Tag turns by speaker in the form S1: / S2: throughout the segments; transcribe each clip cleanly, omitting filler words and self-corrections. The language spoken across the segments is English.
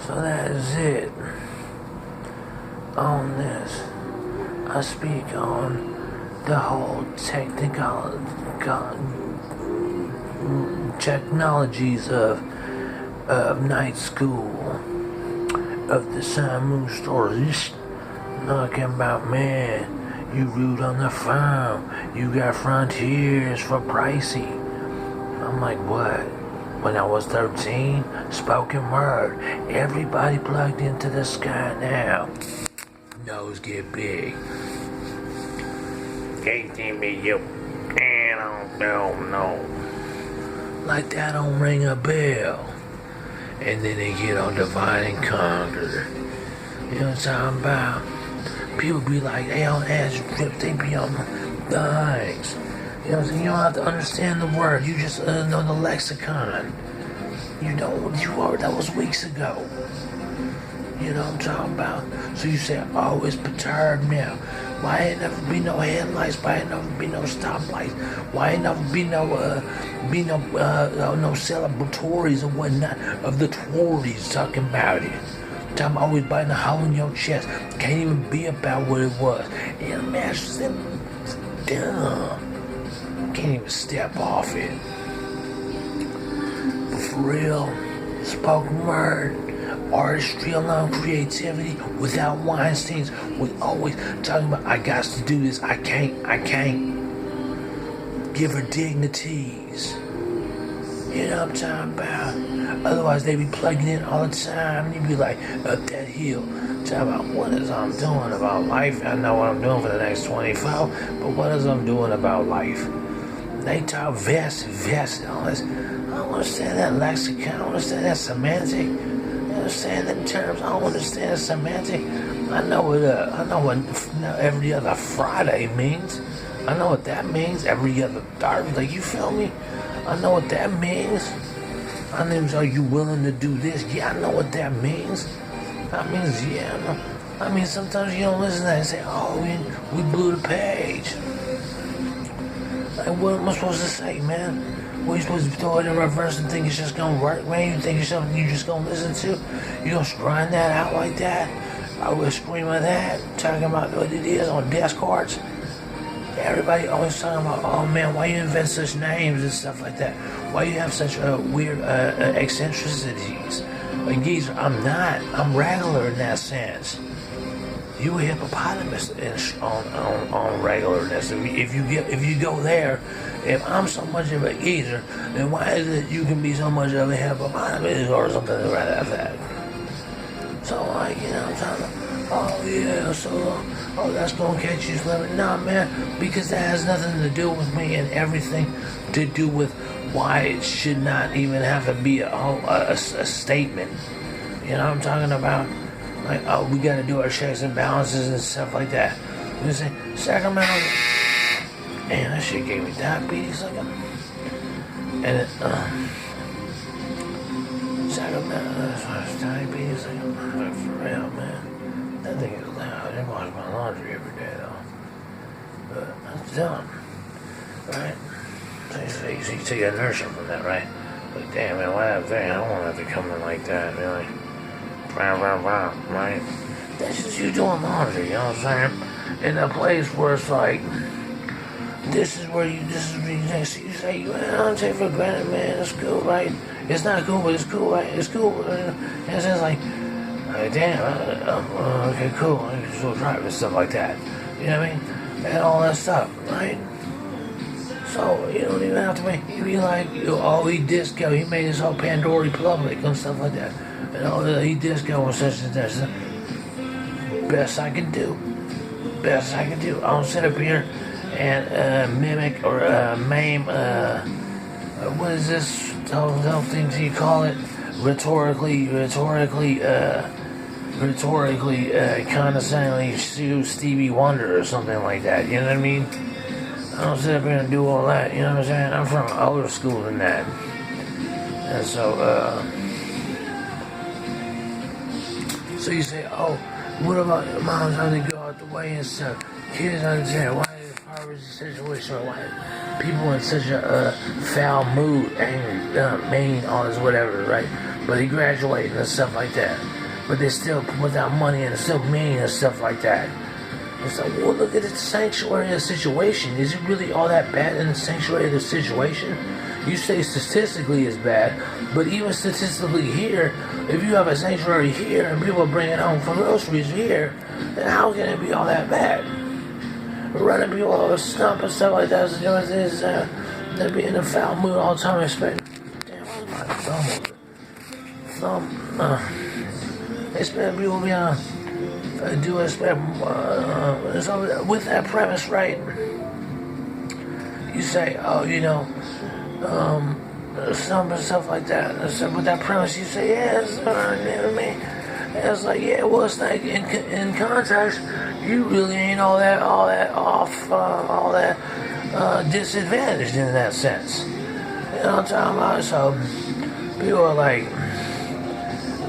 S1: So that is it. On this, I speak on the whole technologies of night school, of the Sun Moon stories. Talking about, man, you root on the farm, you got frontiers for pricey. I'm like, what? When I was 13, spoken word, everybody plugged into the sky now. Nose get big. Can't be you. I don't know. Like that don't ring a bell. And then they get on Divide and Conquer. You know what I'm talking about? People be like, they on ass trip, they be on things. You know what I'm saying? You don't have to understand the word, you just know the lexicon. You know what you are, that was weeks ago. You know what I'm talking about? So you say, oh, it's perturbed now. Why ain't never be no headlights? Why ain't never be no stoplights? Why ain't never be no celebratories or whatnot of the Tories talking about it? I'm always biting a hole in your chest. Can't even be about what it was. And man, it's just dumb. Can't even step off it. But for real, spoken word, artistry alone, creativity, without Weinsteins, was always talking about, I got to do this, I can't. Give her dignities. You know what I'm talking about? Otherwise, they be plugging in all the time, and you be like, up that hill. Talking about what is I'm doing about life. I know what I'm doing for the next 24, but what is I'm doing about life? They talk vest, and all this. I don't understand that lexicon. I don't understand that semantic. I understand them terms. I don't understand the semantic. I know what every other Friday means. I know what that means. Every other Thursday. You feel me? I know what that means. I mean, are you willing to do this? Yeah, I know what that means. That means, yeah. I mean, sometimes you don't listen to that and say, oh, we blew the page. Like, what am I supposed to say, man? What are you supposed to throw it in reverse and think it's just gonna work, man? You think it's something you just gonna listen to? You gonna grind that out like that? I would scream at that, talking about what it is on desk cards. Everybody always talking about, oh man, why you invent such names and stuff like that? Why you have such weird eccentricities? Like, geezer, I'm not. I'm regular in that sense. You a hippopotamus on regularness. If you go there, if I'm so much of a geezer, then why is it you can be so much of a hippopotamus or something like that? So like, you know what I'm talking about? Oh yeah, so that's gonna catch you slipping. Nah, man, because that has nothing to do with me and everything to do with why it should not even have to be a statement. You know what I'm talking about? Like, oh, we gotta do our checks and balances and stuff like that. You say, Sacramento, man, that shit gave me diabetes like and Sacramento, diabetes like for real, man. That thing is loud. I wash my laundry every day though. But that's dumb, right? So you take that nourishment from that, right? Like, damn, man, why that thing? I don't want that to come in like that, really. Right? That's just you doing laundry, you know what I'm saying? In a place where it's like, this is where you say, man, I don't take for granted, man, it's cool, right? It's not cool, but it's cool, right? It's cool. And it's just like, damn, okay, cool, I can still drive and stuff like that. You know what I mean? And all that stuff, right? So you don't even have to make, you be like, oh, he disco, he made his whole Pandora Republic and stuff like that. And oh, he disco and such and such. Best I can do. I don't sit up here and mimic or maim, what is this, those things you call it? Rhetorically, condescendingly sue Stevie Wonder or something like that. You know what I mean? I don't sit up here and do all that. You know what I'm saying? I'm from older school than that. And so you say, oh, what about moms having to go out the way and stuff? Kids understand why is ever is a situation where like people in such a foul mood, angry, mean, all this whatever, right? But they graduate and stuff like that. But they still without money and still mean and stuff like that. It's like, well, look at the sanctuary of the situation. Is it really all that bad in the sanctuary of the situation? You say statistically it's bad, but even statistically here, if you have a sanctuary here and people are bringing home for groceries here, then how can it be all that bad? Running people over a stump and stuff like that is they be in a foul mood all the time. Expect, damn, what's my thumb? Expect people be on. I do expect. So with that premise, right? You say, oh, some stuff like that. So with that premise, you say, yes, you know what I mean? It's like, yeah, well, it's like in context, you really ain't all that off, all that disadvantaged in that sense. You know what I'm talking about? So people are like,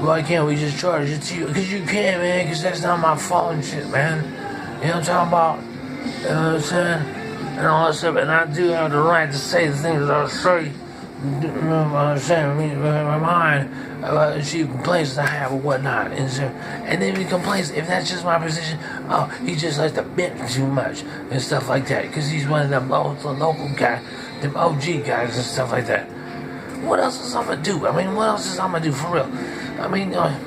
S1: why can't we just charge it to you? Because you can't, man, because that's not my fault and shit, man. You know what I'm talking about? You know what I'm saying? And all that stuff. And I do have the right to say the things that I say. You know what I'm saying? My mind, she complains I have or whatnot. And then he complains, if that's just my position, oh, he just likes to bend too much and stuff like that. Because he's one of them local guys, them OG guys and stuff like that. What else is I'm gonna do? I mean, what else is I'm gonna do for real? I mean, I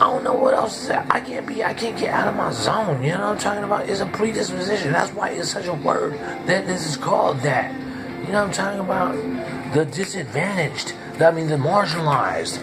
S1: don't know what else is that. I can't get out of my zone. You know what I'm talking about? It's a predisposition. That's why it's such a word that this is called that. You know what I'm talking about? The disadvantaged. The marginalized.